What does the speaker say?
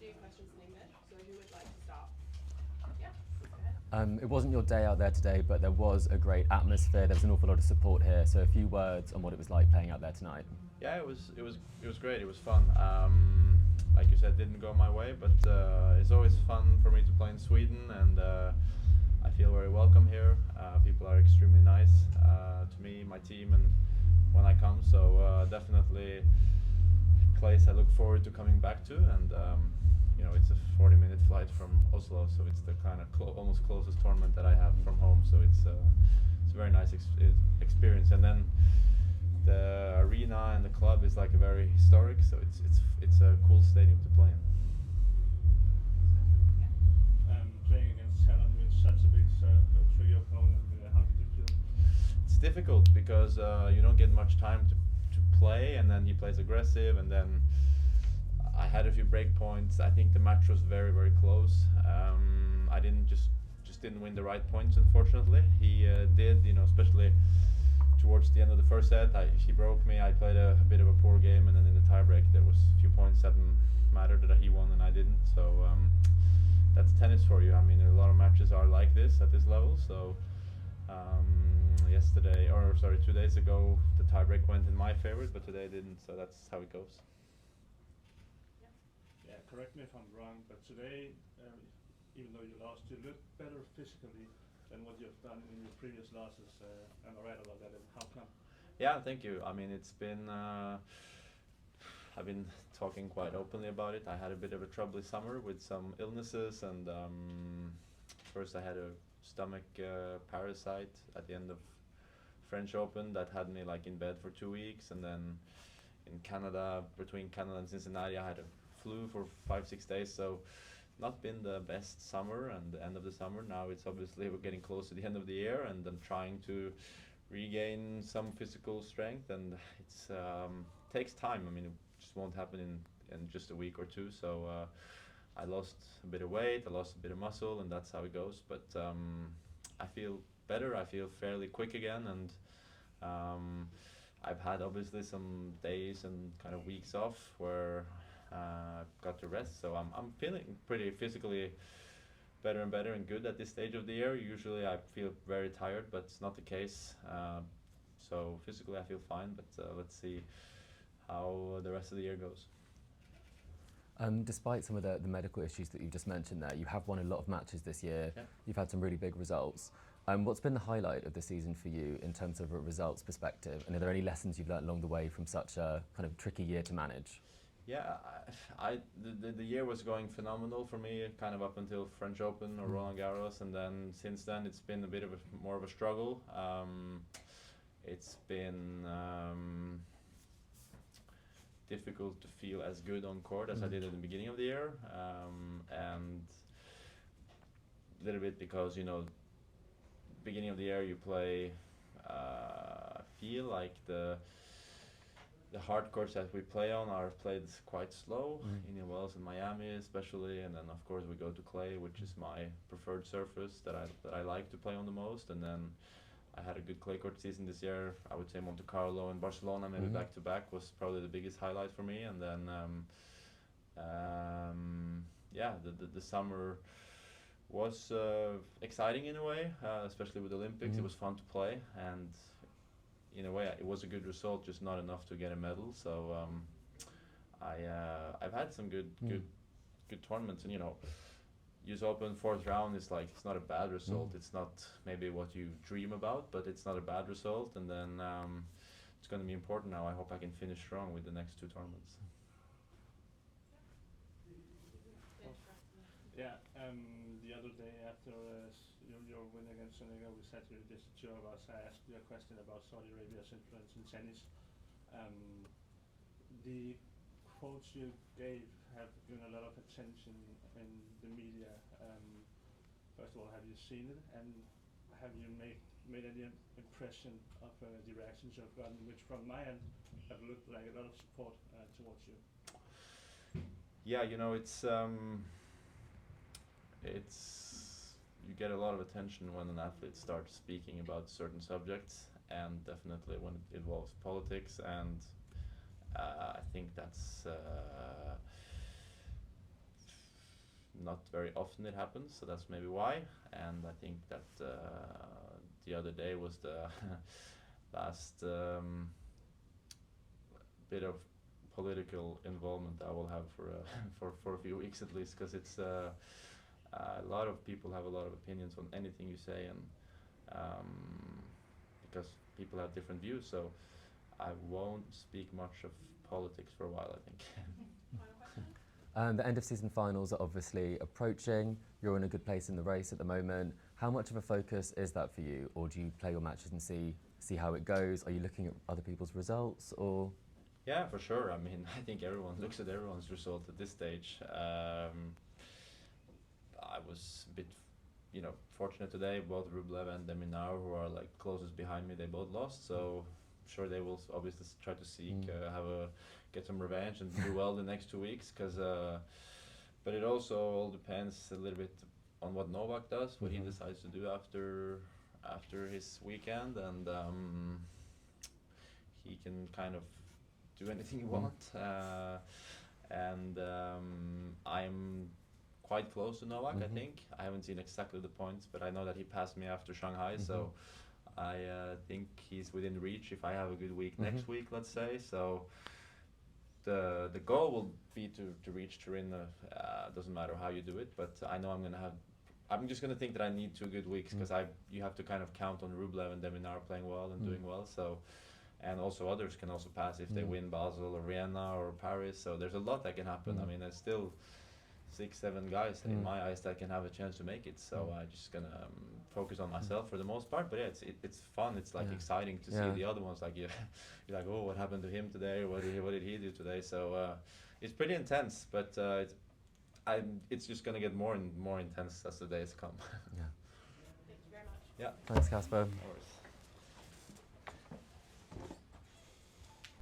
do questions in English, so who would like to start? Yeah, please go ahead. It wasn't your day out there today, but there was a great atmosphere. There was an awful lot of support here. So a few words on what it was like playing out there tonight. Yeah, it was great. It was fun. Like you said, didn't go my way, but it's always fun for me to play in Sweden, and I feel very welcome here. People are extremely nice to me, my team, and when I come. So definitely a place I look forward to coming back to, and you know, it's a 40-minute flight from Oslo, so it's the kind of almost closest tournament that I have from home. So it's a very nice experience, and then the arena and the club is like a very historic, so it's a cool stadium to play in. Playing against Tallon with such a big tricky opponent, how did you feel? It's difficult because you don't get much time to play, and then he plays aggressive, and then I had a few break points. I think the match was very, very close. I didn't didn't win the right points, unfortunately. He did, you know, especially towards the end of the first set. He broke me. I played a bit of a poor game, and then in the tiebreak there was a few points that mattered that he won and I didn't. So that's tennis for you. I mean, a lot of matches are like this at this level. So 2 days ago, the tiebreak went in my favor, but today it didn't. So that's how it goes. Yeah, correct me if I'm wrong, but today, even though you lost, you look better physically than what you've done in your previous losses. Am I right about that? And how come? Yeah, thank you. I mean, it's been I've been talking quite openly about it. I had a bit of a troubly summer with some illnesses, and first I had a stomach parasite at the end of French Open that had me like in bed for 2 weeks, and then in Canada, between Canada and Cincinnati, I had a flu for 5-6 days. So not been the best summer, and the end of the summer. Now it's obviously we're getting close to the end of the year, and I'm trying to regain some physical strength, and it's takes time. I mean, it just won't happen in just a week or two. So I lost a bit of weight, I lost a bit of muscle, and that's how it goes. But I feel better. I feel fairly quick again, and I've had obviously some days and kind of weeks off where got to rest. So I'm feeling pretty physically better and better and good at this stage of the year. Usually I feel very tired, but it's not the case. So physically I feel fine, but let's see how the rest of the year goes. Despite some of the medical issues that you've just mentioned there, you have won a lot of matches this year. Yeah. You've had some really big results. What's been the highlight of the season for you in terms of a results perspective? And are there any lessons you've learned along the way from such a kind of tricky year to manage? Yeah, the year was going phenomenal for me, kind of up until French Open or Roland Garros, and then since then it's been a bit of more of a struggle. It's been difficult to feel as good on court as I did at the beginning of the year, and a little bit because, you know, beginning of the year you play, feel like the hard courts that we play on are played quite slow, Indian Wells and Miami especially, and then of course we go to clay, which is my preferred surface that I like to play on the most. And then I had a good clay court season this year. I would say Monte Carlo and Barcelona, maybe back to back, was probably the biggest highlight for me. And then the summer was exciting in a way, especially with the Olympics. It was fun to play, and in a way it was a good result, just not enough to get a medal. So I've had some good tournaments, and you know, US Open 4th round is like, it's not a bad result. It's not maybe what you dream about, but it's not a bad result. And then it's going to be important now. I hope I can finish strong with the next 2 tournaments. Yeah, the other day after your win against Sonego, we sat here, just the 2 of us. I asked you a question about Saudi Arabia's influence in tennis. The quotes you gave have given a lot of attention in the media. First of all, have you seen it, and have you made any impression of the reactions you've gotten, which from my end have looked like a lot of support towards you? Yeah, you know, it's you get a lot of attention when an athlete starts speaking about certain subjects, and definitely when it involves politics, and I think that's not very often it happens, so that's maybe why. And I think that the other day was the last bit of political involvement I will have for for a few weeks at least, because it's a lot of people have a lot of opinions on anything you say, and because people have different views, so I won't speak much of politics for a while, I think. Final question? The end of season finals are obviously approaching. You're in a good place in the race at the moment. How much of a focus is that for you, or do you play your matches and see how it goes? Are you looking at other people's results, or? Yeah, for sure. I mean, I think everyone looks at everyone's result at this stage. I was a bit, fortunate today. Both Rublev and Deminar, who are like closest behind me, they both lost. So sure they will obviously try to seek get some revenge and do well the next 2 weeks. But it also all depends a little bit on what Novak does, what he decides to do after his weekend, and he can kind of do anything you want. And I'm quite close to Novak, I think. I haven't seen exactly the points, but I know that he passed me after Shanghai, so I think he's within reach if I have a good week next week, let's say. So the goal will be to reach Turin. Doesn't matter how you do it, but I know I'm just gonna think that I need 2 good weeks, because you have to kind of count on Rublev and Deminar playing well and doing well. So, and also others can also pass if they win Basel or Vienna or Paris. So there's a lot that can happen. I mean, there's still 6-7 guys in my eyes that can have a chance to make it. So I'm just gonna focus on myself for the most part. But yeah, it's fun. It's like exciting to see the other ones. Like you're like, oh, what happened to him today? What did he do today? So it's pretty intense. But it's just gonna get more and more intense as the days come. Yeah. Thank you very much. Yeah. Thanks, Casper. No worries.